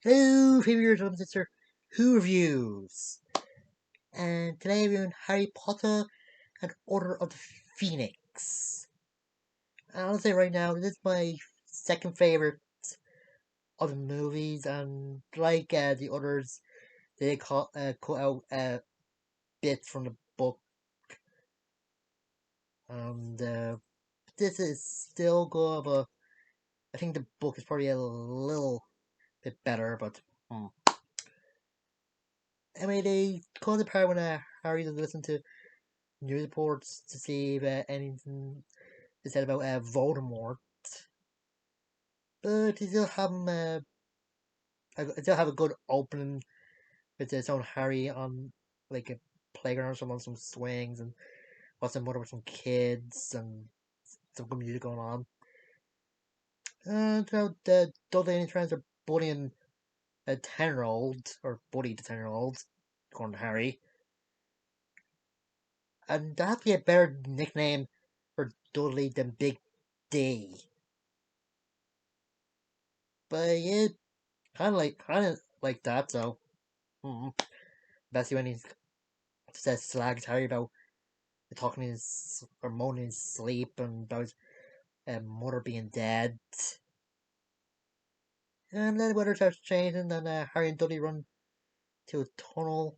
Hello, viewers of Mr.Who reviews. And today we're in Harry Potter and Order of the Phoenix. And I'll say right now, this is my second favorite of the movies, and like the others, they cut out bits from the book, and this is still good, but I think the book is probably a little bit better, but hmm. Anyway, they cut the part when Harry doesn't listen to news reports to see if anything is said about Voldemort. But he still have him, I still have a good opening with his own Harry on like a playground or some on some swings and watch some mother with some kids and some good music going on. And throughout the Dudley and friends are bullying a 10-year-old, or bullied the 10-year-old, according to Harry. And that has to be a better nickname for Dudley than Big D. But yeah, kind of like that. So, especially when he says slags Harry about talking in his or moaning in his sleep and about his mother being dead. And then the weather starts changing, and Harry and Dudley run to a tunnel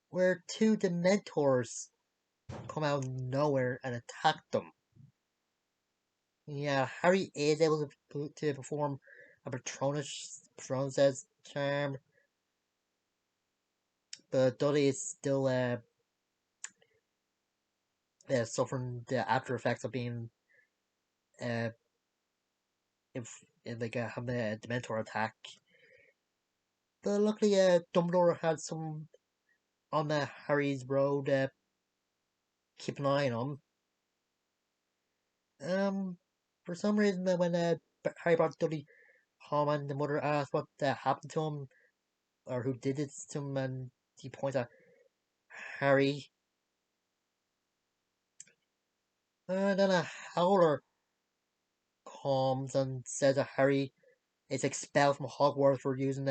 where two Dementors come out of nowhere and attack them. Yeah, Harry is able to perform a Patronus charm, but Dudley is still suffering the after effects of being uh, if like having a Dementor attack. But luckily, Dumbledore had some on Harry's road, keep an eye on him. For some reason, when Harry brought Dudley home and the mother asked what happened to him or who did it to him, and he points at Harry. And then a howler comes and says that Harry is expelled from Hogwarts for using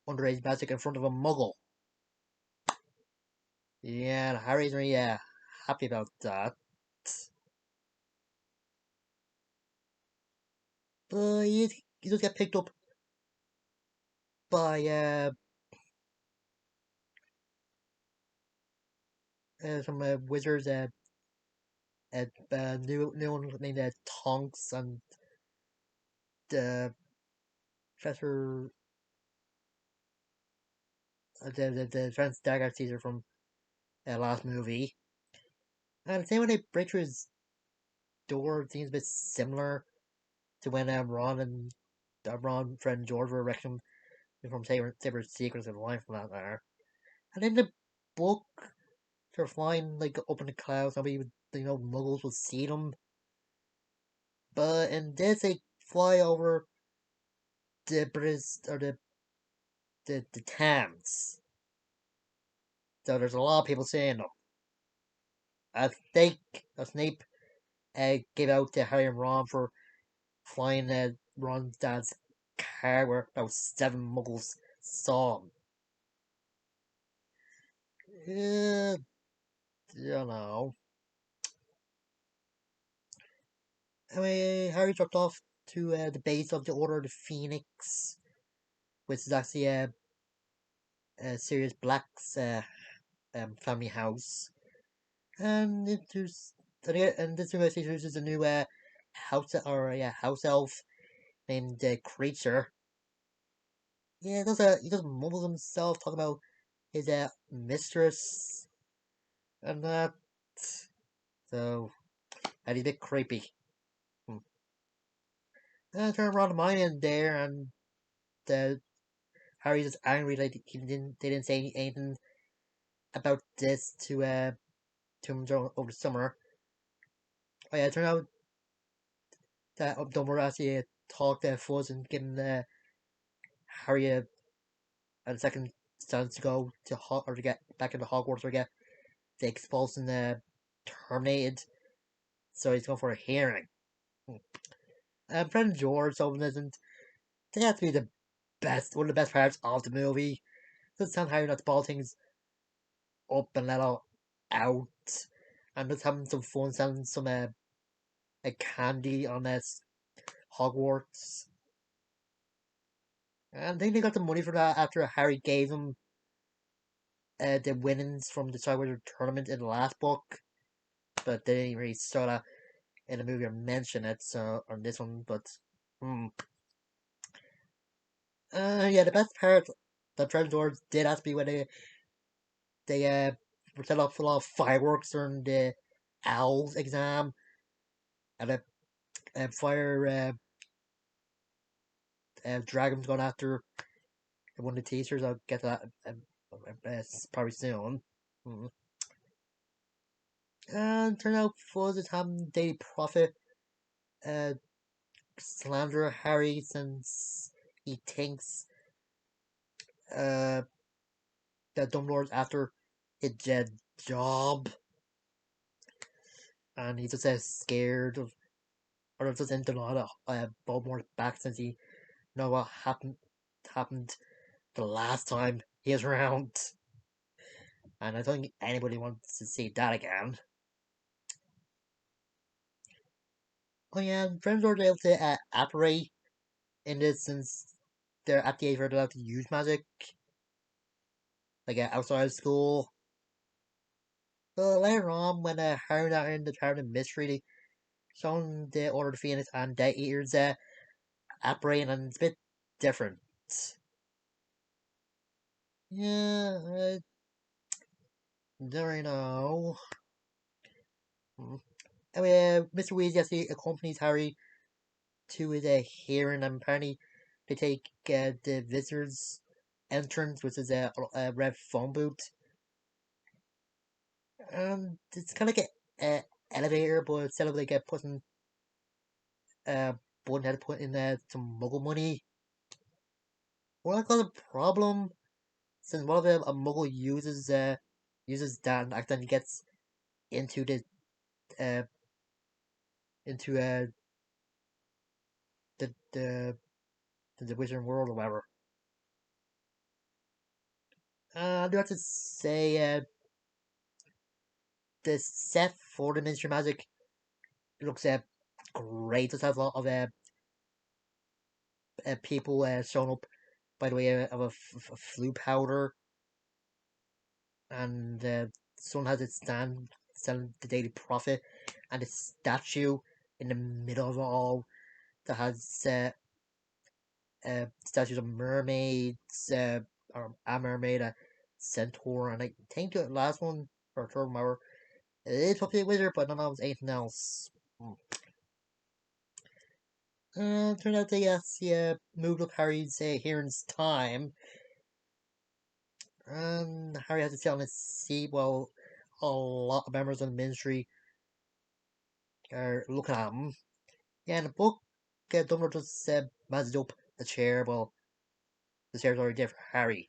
underage magic in front of a muggle. Yeah, and Harry's really happy about that. But he does get picked up by some wizards, new one named Tonks and Professor the Trans Dagger Caesar from last movie. And the same when they break through his door seems a bit similar to when Ron, Fred, and George were wrecking from Saber's Secrets and Line from that there. And in the book, they're flying like up in the clouds. Nobody would, muggles would see them. But in this, they fly over the British or the Thames. So there's a lot of people seeing them. I think Snape gave out to Harry and Ron for flying Ron's dad's car where about 7 muggles saw him. Yeah, you know. Anyway, Harry dropped off to the base of the Order of the Phoenix, which is actually Sirius Black's family house. And this university introduces a new house elf named Creature. Yeah, he does mumble himself, talking about his mistress and that. So, and he's a bit creepy. Hmm. And I turn around to mine in there, and the Harry's just angry like they didn't say anything about this to him over the summer. Oh yeah, it turned out that Dumbledore actually talked to Fuzz and given Harry a second chance to go or to get back into Hogwarts or get the expulsion terminated. So he's going for a hearing. And Fred and George, so isn't they have to be the one of the best parts of the movie. Just telling Harry not to ball things up and let all out, and just having some fun selling some candy on Hogwarts. And I think they got the money for that after Harry gave them the winnings from the Triwizard Tournament in the last book, but they didn't really sort of in the movie or mention it so on this one. But hmm. Yeah, the best part the Treasure Doors did have to be when they set off a lot of fireworks during the owls exam and fire dragons going after one of the teachers. I'll get to that probably soon. Hmm. And turn out for the time Daily Prophet uh, slander Harry since he thinks uh, that Dumbledore's after his job, and he's just scared of, or just in denial of Voldemort's back since he know what happened the last time he was around, and I don't think anybody wants to see that again. Oh yeah, friends are able to operate in this since they're at the age where they're allowed to use magic, like outside of school. But later on, when Harry are in the Tower of Mystery, they shown the Order of the Phoenix and Death Eaters operating, and it's a bit different. Yeah, I don't really know. Hmm. Anyway, Mr. Weasley actually accompanies Harry to his hearing, and apparently they take the visitors' entrance, which is a red phone booth. It's kind of like an elevator, but instead of like putting uh, button had to put in some muggle money. What I call a problem, since one of them a muggle uses that and accidentally gets into uh into the the the wizard world or whatever. I do have to say the set for the Ministry of Magic looks great. It has a lot of people showing up by the way of a flu powder, and someone has it stand selling the Daily Prophet, and a statue in the middle of it all that has statues of mermaids, or a mermaid, a centaur, and I think the last one or third one it is probably a wizard, but I don't know if it's anything else. Turned out they moved up Harry's Heron's time, and Harry has to sit on his seat while a lot of members of the Ministry are looking at him. Yeah, in the book, Dumbledore just manages up the chair, well, the chair's already there for Harry.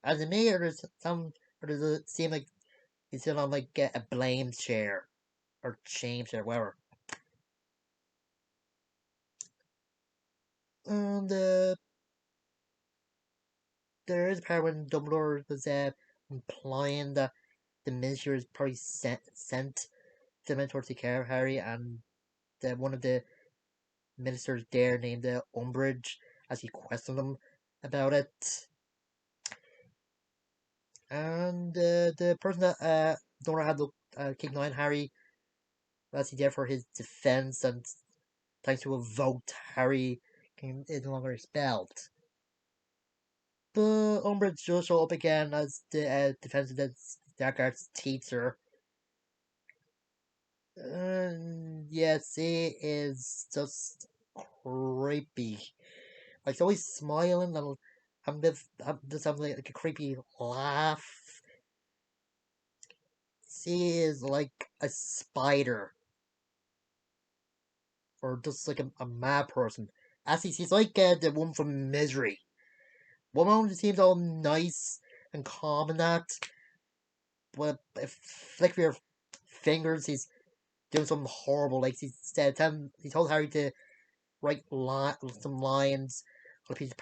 As in me, or does it seem like he's sitting on like a blame chair or shame chair, whatever? And there is a part when Dumbledore was implying that the Ministry was probably sent the mentor to take care of Harry, and one of the ministers there named Umbridge as he questioned him about it. And the person that Dumbledore had to keep an eye on Harry was he there for his defense, and thanks to a vote, Harry is no longer expelled. But Umbridge does show up again as the defensive Dark Arts teacher. Yes, he is just creepy. Like, he's always smiling and I'm just having like a creepy laugh. She is like a spider, or just like a mad person. Actually, she's like the one from Misery. One moment she seems all nice and calm and that, but if flick of your fingers, he's doing something horrible. Like he told Harry to write some lines on a piece of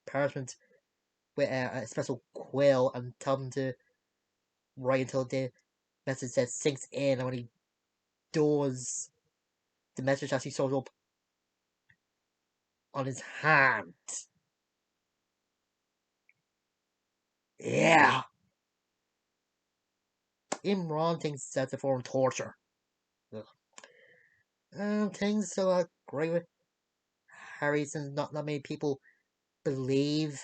parchment with a special quill and tell him to write until the message that sinks in, and when he does, the message actually shows up on his hand. Yeah. Imran thinks that's a form of torture. Ugh. Things so great with Harry, since not many people believe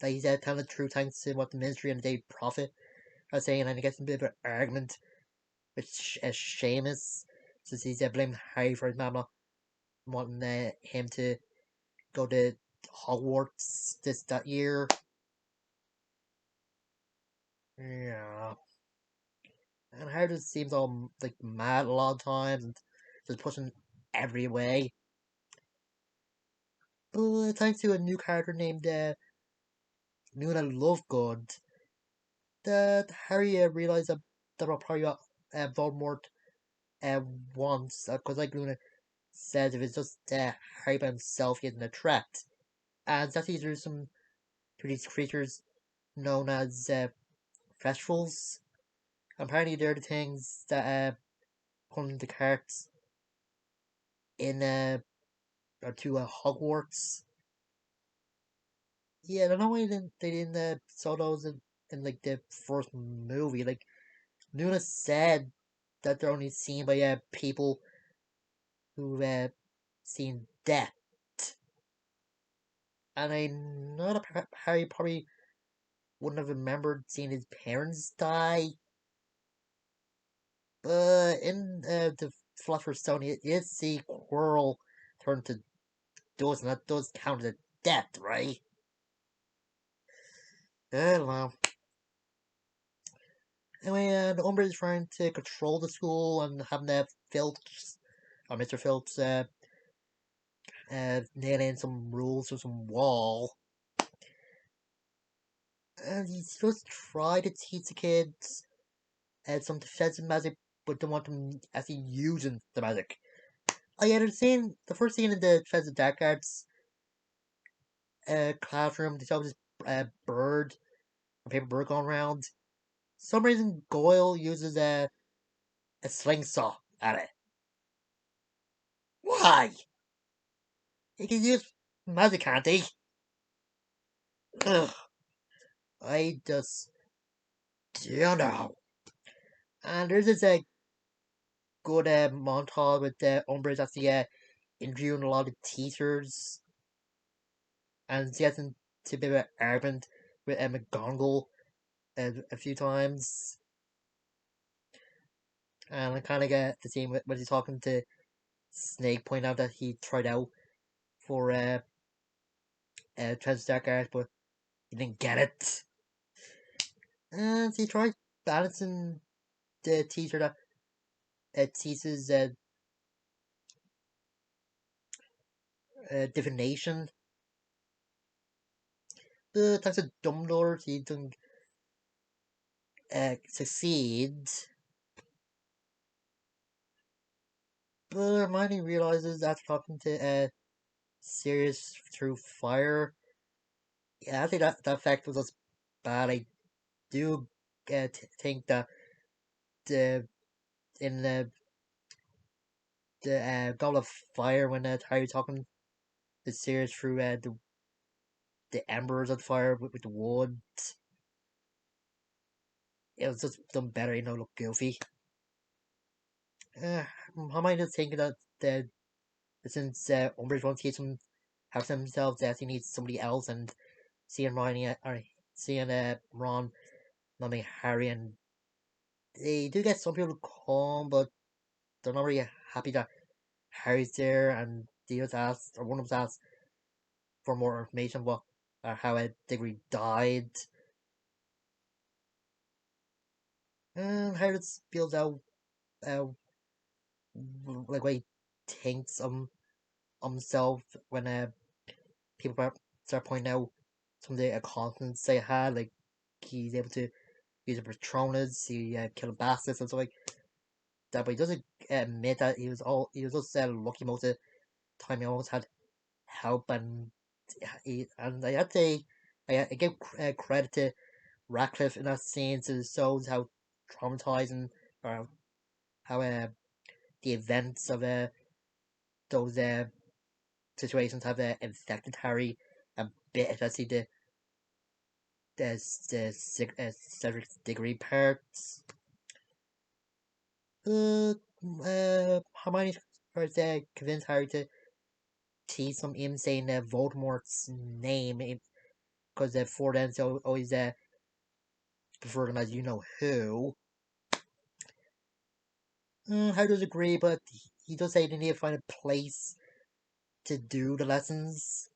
that he's telling the truth thanks to what the ministry and the Daily Prophet are saying, and he gets a bit of an argument with Seamus, since he's blaming Harry for his mum not wanting him to go to Hogwarts that year. Yeah. And Harry just seems all like mad a lot of times and just pushing every way. But thanks to a new character named Luna Lovegood, that Harry realized that probably Voldemort uh, wants, because like Luna says, if it's just Harry by himself, he isn't a threat. And that there's some to these creatures known as festivals. Apparently, they're the things that put the carts in or to Hogwarts. Yeah, I don't know why they didn't show those in like the first movie. Like Luna said that they're only seen by people who've seen death. And I know that Harry probably wouldn't have remembered seeing his parents die. But in the Philosopher's Stone, you did see Quirrell turn to dust, and that does count as a death, right? Well. Anyway, the Umbridge is trying to control the school and having that Filch, or Mr. Filch, nail in some rules to some wall. And he's just try to teach the kids some defensive magic, but don't want them actually using the magic. Oh yeah, the first scene in the defensive dark arts classroom, they show this bird, a paper bird going around. For some reason, Goyle uses a sling saw at it. Why? He can use magic, can't he? Ugh, I just don't know. And there's this good montage with Umbridge actually interviewing a lot of teachers, and she gets into a bit of an argument with McGonagall a few times. And I kind of get the scene when he's talking to Snake, point out that he tried out for Transdark Art, but he didn't get it. And he tried balancing the teacher that teaches divination. But thanks to Dumbledore, he didn't succeed. But Hermione realizes after talking to Sirius through fire. Yeah, I think that fact was just bad. I do think that the in the Goblet of Fire, when Harry talking the Sirius through the embers of fire with the wood, it was just done better. Look goofy. How am I just thinking that the since Umbridge wants to teach him how to himself, that he needs somebody else, and seeing Ronnie or seeing Ron numbing Harry, and they do get some people to come, but they're not really happy that Harry's there, and they was asked, or one of them was asked for more information about how Diggory died. And Harry just feels out uh, like what he thinks of himself when people start pointing out some of the accomplishments they had, like he's able to use a Patronus, he killed bastards and stuff like that. But he doesn't admit that he was just lucky most of the time. He almost had help, and I had to I give credit to Radcliffe in that scene, so it shows how traumatizing or how the events of those situations have infected Harry a bit. I see Cedric's degree parts. Uh, Hermione first convinced Harry to tease some him saying Voldemort's name because for them so always prefer him as you know who. Harry does agree, but he does say they need to find a place to do the lessons.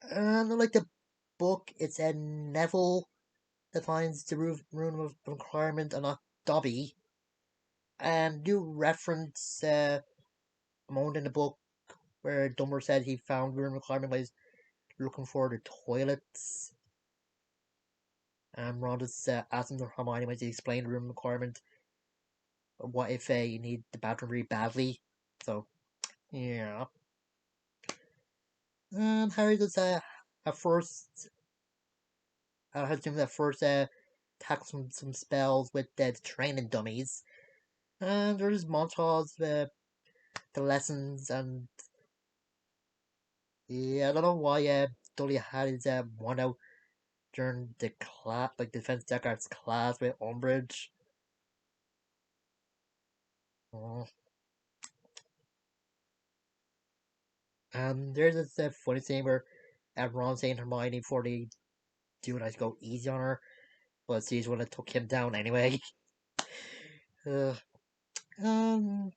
And like the book, it's a Neville that finds the room of requirement and not Dobby. And you reference a moment in the book where Dumbledore said he found room requirement by looking for the toilets. And Ron just asking Hermione when to explain the room requirement. What if you need the bathroom really badly? So, yeah. And Harry does at first, has him at first tackle some spells with the training dummies. And there's montage, the lessons, and yeah, I don't know why Dudley had his one out during the class, like defense deck arts class with Umbridge. Oh. And there's this funny scene where Ron saying Hermione before they do it, I go easy on her, but she's one that took him down anyway. uh, um,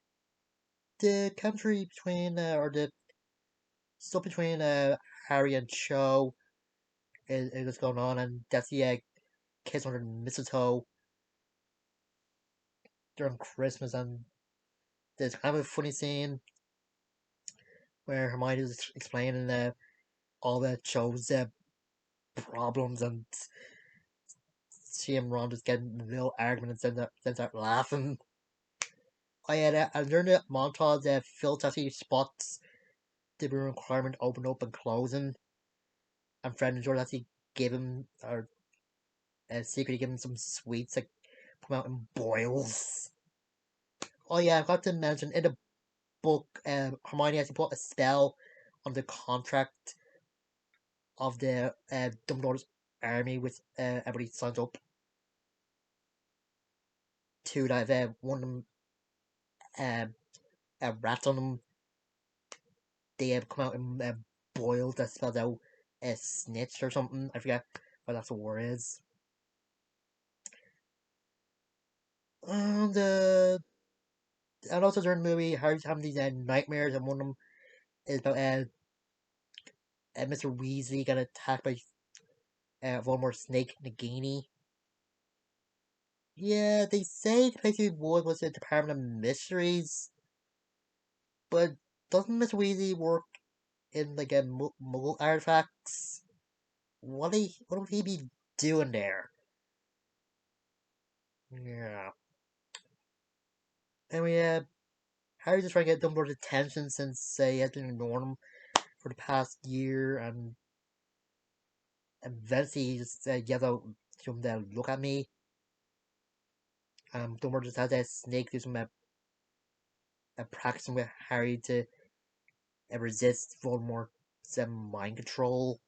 the chemistry between or the stuff between Harry and Cho is going on, and that's the kiss under mistletoe during Christmas, and there's kind of a funny scene where Hermione is explaining all the Cho's problems, and she and Ron just get in real arguments and then start laughing. I had during the montage, Phil actually spots the room requirement open up and closing, and Fred and George actually give him or secretly give him some sweets that come out in boils. Oh yeah, I forgot to mention in the book, Hermione actually put a spell on the contract of the Dumbledore's army, which everybody signs up to. That if one of them rats on them, they come out and boils that spells out a snitch or something. I forget what that's the word is. And and also during the movie, Harry's having these nightmares, and one of them is about Mr. Weasley got attacked by Voldemort Snake Nagini. Yeah, they say the place he was the Department of Mysteries, but doesn't Mr. Weasley work in like a Muggle artifacts? What would he be doing there? Yeah. Anyway, Harry's just trying to get Dumbledore's attention since he has been ignoring him for the past year, and eventually he just yells out to him to look at me. Dumbledore just has that snake do some practicing with Harry to resist Voldemort's mind control,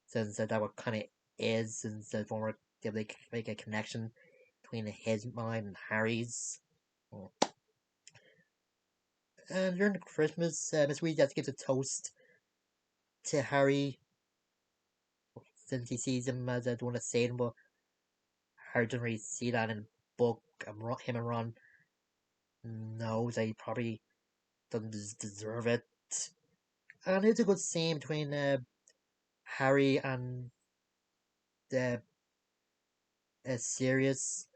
since that what kind of is, since Voldemort able to make a connection between his mind and Harry's. And during the Christmas, Miss Weasley gives a toast to Harry since he sees him as the one that's saying, but Harry doesn't really see that in the book. Him and Ron knows that he probably doesn't deserve it. And it's a good scene between Harry and the Sirius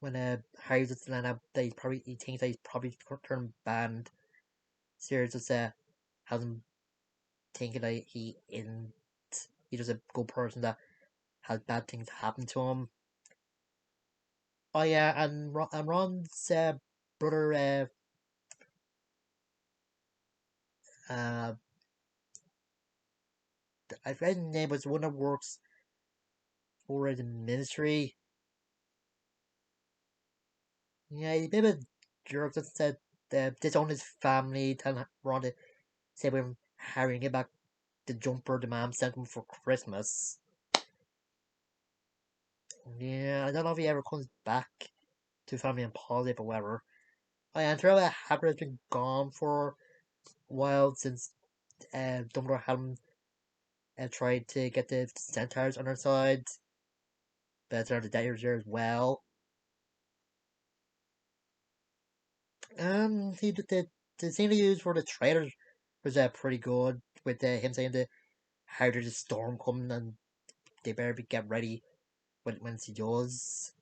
when Harry just land out that he thinks that he's probably turned banned. Sirius just has him thinking that he isn't. He's just a good person that has bad things happen to him. Oh yeah, and Ron's brother Uh, I read the name was one that works for the ministry. Yeah, he's a bit of a jerk that said disowned his family, telling Ron to say with him Harry and get back the jumper the mom sent him for Christmas. Yeah, I don't know if he ever comes back to family and positive or whatever. I enter that Hagrid has been gone for a while since Dumbledore had him tried to get the centaurs on our side, but there are the Deathers there as well. And the scene they used for the trailers was pretty good, with him saying the how there's a storm coming and they better get ready when he does.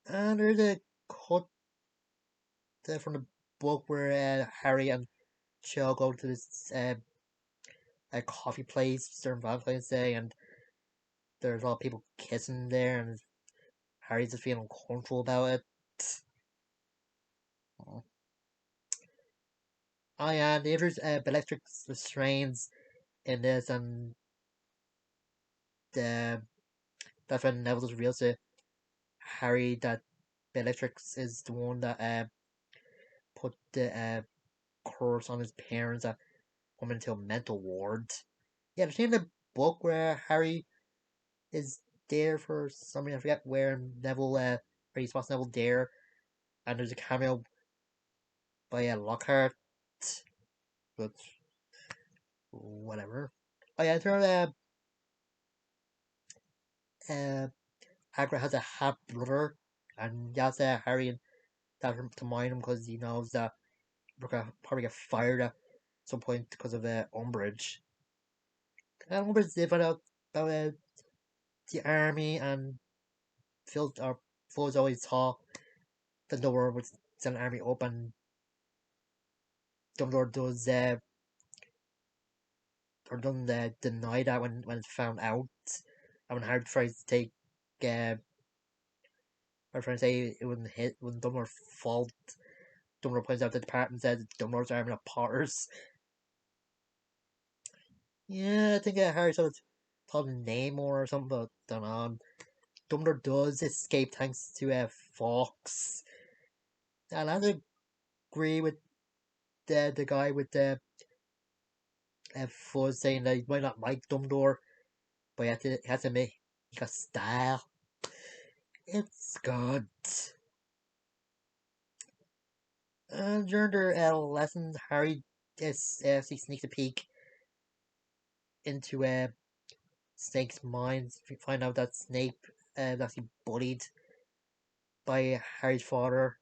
And there's a cut from the book where Harry and Cho go to this a coffee place during Valentine's Day, and there's a lot of people kissing there, and Harry's just feeling uncomfortable about it. Oh yeah, there's electric restraints in this, and the that's when Neville just reveals to Harry that Bellatrix is the one that put the curse on his parents that come into a mental ward. Yeah, there's even a book where Harry is there for some reason. I forget where Neville, where he spots Neville there, and there's a cameo by Lockhart, but whatever. Oh yeah, uh, Hagrid has a half brother, and that's Harry and that to mind him because he knows that we're gonna probably get fired at some point because of Umbridge. And Umbridge they found out about the army, and Phil or Phil's always thought that Dumbledore would send an army up, and Dumbledore does or doesn't deny that when it's found out. And when Harry tries to take or trying to say it wouldn't hit when Dumbledore's fault. Dumbledore points out the department said Dumbledore's army of Potters. Yeah, I think Harry sort of told him name or something, but don't know. Dumbledore does escape thanks to Fox. And I agree with the guy with the Fuzz saying that he might not like Dumbledore, but he has to admit he got style. It's good. And during their lessons, Harry actually sneaks a peek into Snape's mind. We find out that Snape is actually bullied by Harry's father.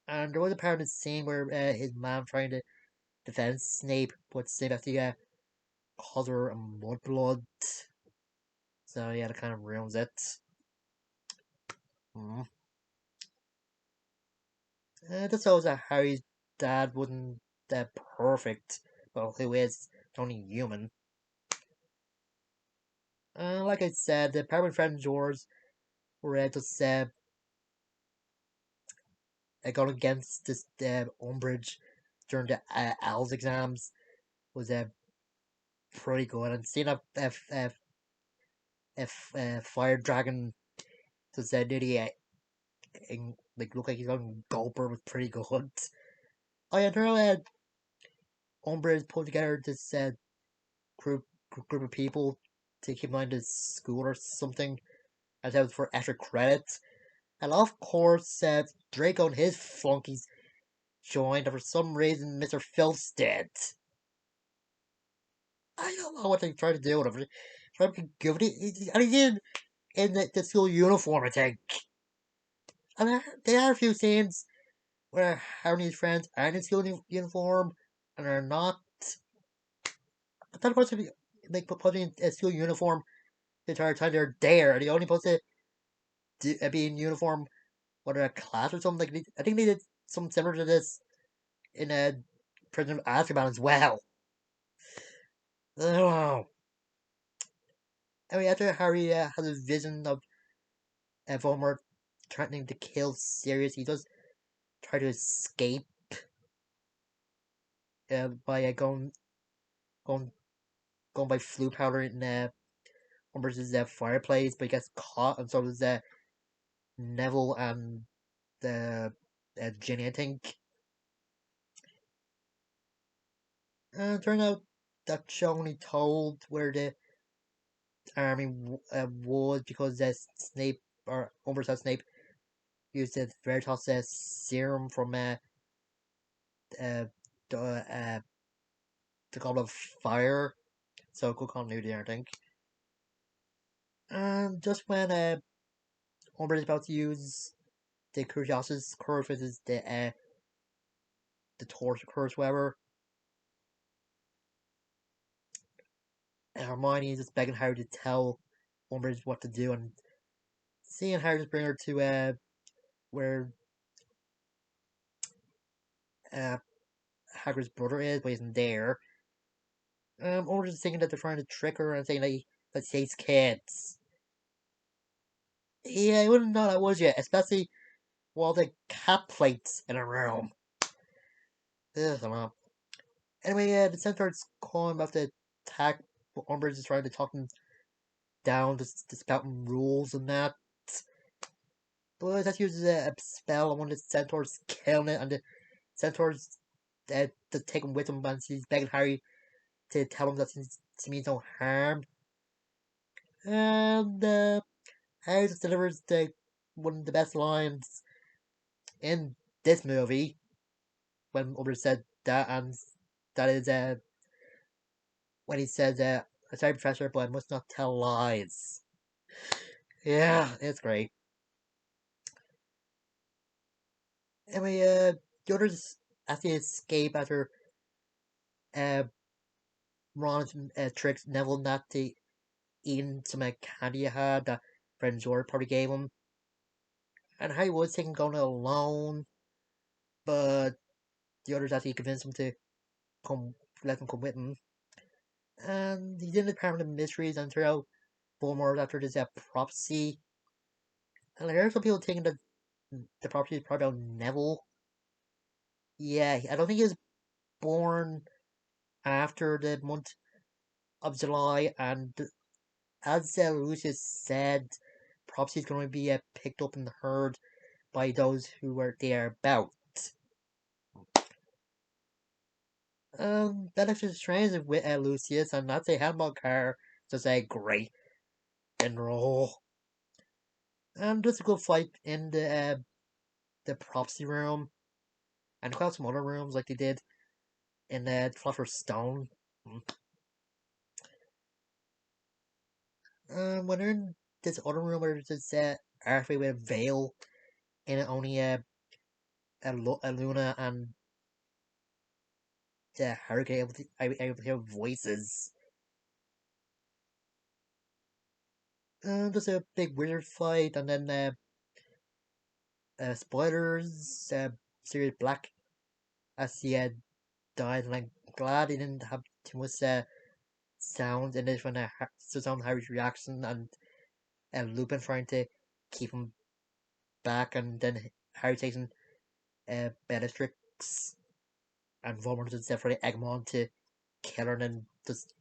And there was a part of the scene where his mom trying to defend Snape, but Snape actually calls her a mudblood. So yeah, that kind of ruins it. Mm. This shows that Harry's dad wasn't that perfect, but who is only human. Like I said, the Parent Friend George were just going against this Umbridge during the ALS exams was pretty good. And seeing a fire dragon just nearly like look like he's going gulper was pretty good. Oh yeah, there Umbridge put together this group group of people to keep mind to school or something, and that was for extra credits. And of course, Draco and his flunkies joined, and for some reason, Mr. Phil's dead. I don't know what they tried to do with him. Tried to give it, and he did in the school uniform, I think. And there are a few scenes where Harry and his friends are in school uniform and are not. I thought supposed to be like putting in a school uniform the entire time they're there. Are they only supposed to be in uniform when they're at class or something? Like I think they did something similar to this in a Prison of Azkaban as well. Oh. Anyway, after Harry has a vision of Voldemort threatening to kill Sirius, he does try to escape. by going going by flue powder in Umber's fireplace, but he gets caught, and so does Neville and Ginny, I think. And it turned out that show only told where the army was because Snape or Umber said Snape used the Veritas serum from uh, the Goblet of Fire. So good continuity there, I think. And just when Umber is about to use the Curiosity's curse, which is the torch curse, whatever, Hermione is just begging Harry to tell Umbridge what to do, and seeing Harry just bring her to where uh Hagrid's brother is, but he isn't there. Umbridge is thinking that they're trying to trick her and saying like that she hates kids. Yeah, I wouldn't know that was yet, especially while the cat plates in a room. Ugh, I don't know. Anyway, the Centaur's calling about the attack, but Umbridge is trying to talk them down, to spouting rules and that. But that uses a spell on one of the centaurs, killing it, and the centaurs to take him with him, and she's begging Harry to tell him that she means no harm. And Harry just delivers one of the best lines in this movie when Umbridge said that, and that is when he says, "I'm sorry, Professor, but I must not tell lies." Yeah, it's great. Anyway, the others actually escape after uh, Ron tricks Neville not to eat some candy he had that friend George probably gave him. And Harry was thinking going alone, but the others actually convinced him to come, let him come with him. And he did the Department of Mysteries and threw out Voldemort after this prophecy. And there are some people thinking that the prophecy is probably about Neville. Yeah, I don't think he was born after the month of July, and as Lucius said, prophecy is going to be picked up and heard by those who were there about. That is strange with Lucius, and that's a handball car to say great and roll. And there's a good fight in the prophecy room, and quite some other rooms like they did in the Philosopher's Stone. When they're in this other room where there's this Arthur with a veil in it, only a Luna and Harry are able to hear voices. There's a big wizard fight, and then spoilers. Sirius Black as he died, and I'm glad he didn't have too much sound in this when to sound Harry's reaction, and Lupin trying to keep him back, and then Harry taking Bellatrix and Voldemort just for the Eggman to kill her, and then just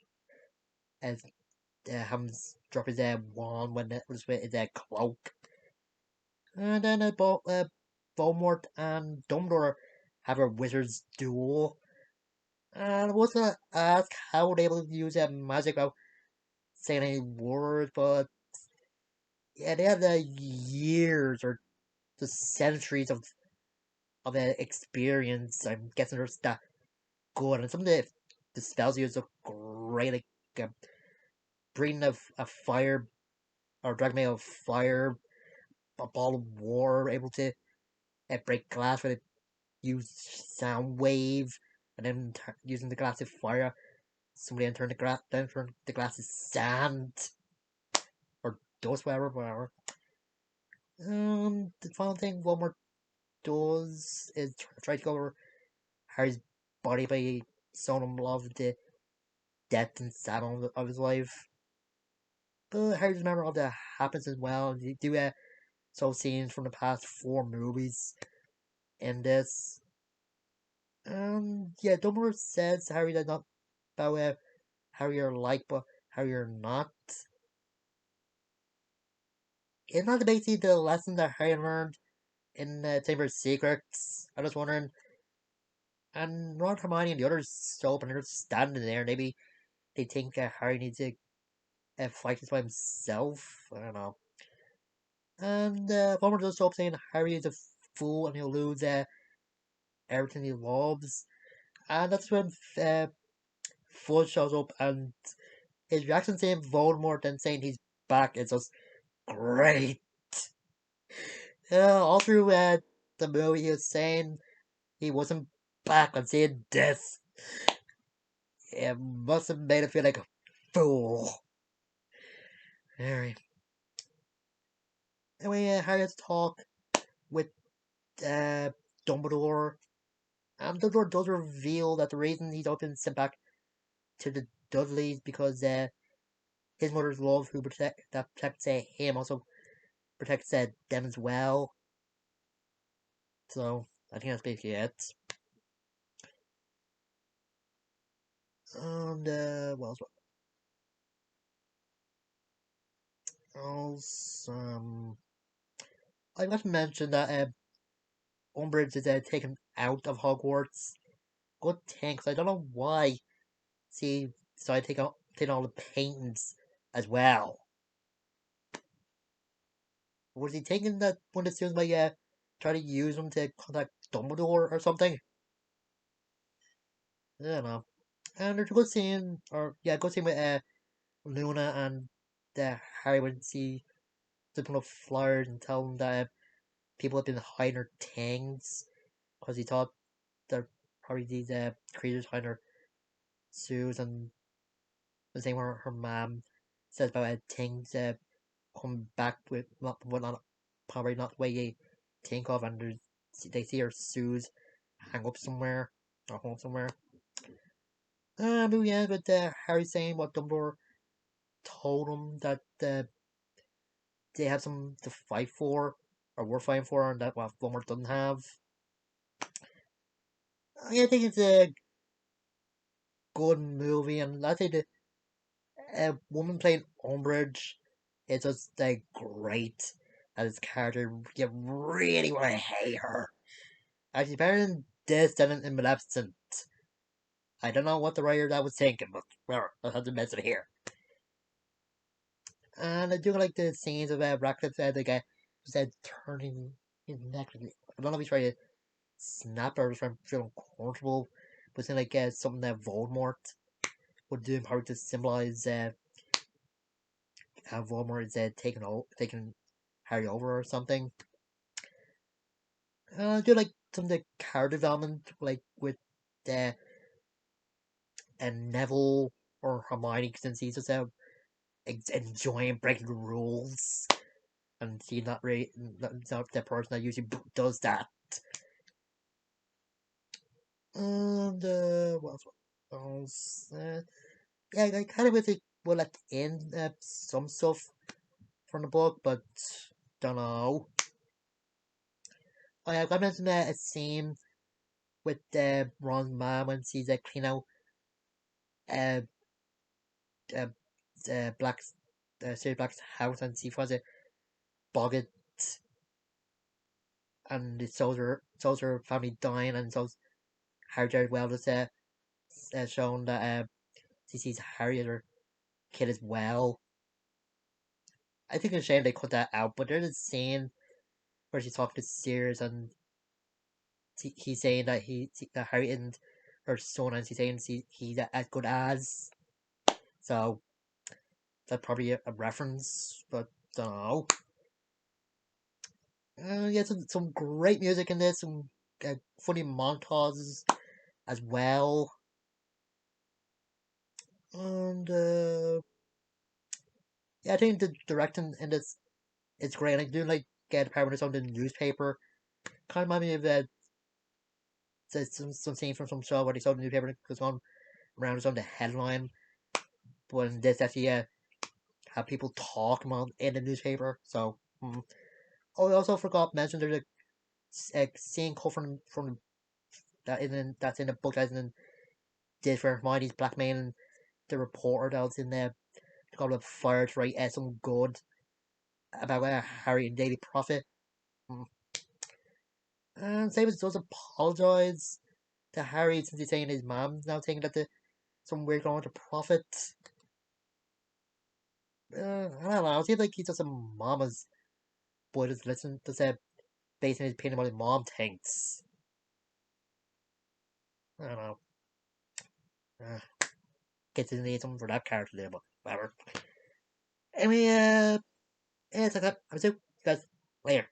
uh, have him drop his wand when it was with his cloak. And then Voldemort and Dumbledore have a wizard's duel. And I was gonna ask how they able to use magic without saying any words, but yeah, they have the years or the centuries of experience. I'm guessing they're just that good, and some of the spells used look great, like breathing a fire or dragging out of fire, a ball of war, able to break glass with a use sound wave, and then using the glass of fire, somebody then turn the glass to sand or dust, whatever. The final thing Voldemort does is try to go over Harry's body by showing him love the death and sadness of his life. But Harry doesn't remember all that happens as well. You do so scenes from the past four movies in this. Yeah, Dumbledore says Harry that not about how you're like, but how you're not. It's not basically the lesson that Harry learned in Chamber of Secrets. I was wondering, and Ron, Hermione, and the others show up and they're standing there. Maybe they think Harry needs to fight this by himself. I don't know. And Voldemort does show up saying Harry is a fool and he'll lose everything he loves. And that's when Fudge shows up and his reaction saying Voldemort and saying he's back is just great. All through the movie, he was saying he wasn't back on saying this. It must have made him feel like a fool. Harry. Anyway, Harry has to talk with uh, Dumbledore. And Dumbledore does reveal that the reason he's not been sent back to the Dudleys because his mother's love, who protects him, also protects them as well. So I think that's basically it. And what else? I got to mention that Umbridge is taken out of Hogwarts. Good thing, 'cause I don't know why she decided to take all the paintings as well. Was he taking that one of the students by trying to use them to contact Dumbledore or something? I don't know. And there's a good scene, or yeah, a good scene with Luna and Harry when she put up flyers and tell them that people have been hiding their things because he thought they're probably these creatures hiding their shoes and the same where her mom says about things come back with not probably not the way you think of and they see her shoes hang up somewhere or home somewhere. Movie ends with Harry saying what Dumbledore told him that they have something to fight for or we're fighting for and that what Voldemort doesn't have. I think it's a good movie and I think the woman playing Umbridge is just like great as his character. You really want to hate her. Actually, better than this than in Maleficent. I don't know what the writer that was thinking, but well, I'll have to mention it here. And I do like the scenes of Ratcliffe, the guy who's turning his neck. I don't know if he's trying to snap or trying to feel uncomfortable, but it's like something that Voldemort would do in part to symbolize how Voldemort is taking Harry over or something. I do like some of the character development, like with uh, Neville or Hermione, since he's just enjoying breaking the rules, and he's not really not the person that usually does that. And what else? What else? Yeah, I kind of wish it would like end some stuff from the book, but don't know. I got mentioned a scene with Ron's mom when she's clean out uh, uh, Black's Sirius Black's house and she finds a bogged and it shows her family dying and shows Harry very well as shown that she sees Harry as her kid as well. I think it's a shame they cut that out, but there's a scene where she's talking to Sirius and he's saying that that Harry isn't her son and she's saying he's as good as. So that's probably a reference, but don't know. Yeah, some great music in this, some funny montages as well. And yeah, I think the directing in this is great. Like doing like get part when it's on the newspaper. Kind of remind me of some scene from some show where they saw the newspaper goes on around it's on the headline. But in this actually have people talk about in the newspaper. So oh, I also forgot to mention there's a scene cut from that's in the book that isn't did for Hermione's blackmailing the reporter that was in there called a fire to write some good about Harry and Daily Prophet. Mm. And Sabin does apologise to Harry since he's saying his mom's now thinking that some weird going to Prophet. I don't know. I feel like he's just a mama's boy just listen to say basing his opinion on what his mom thinks. I don't know. Uh, Gets in the something for that character there, but whatever. Anyway, yeah, it's like that. I'm so guys later.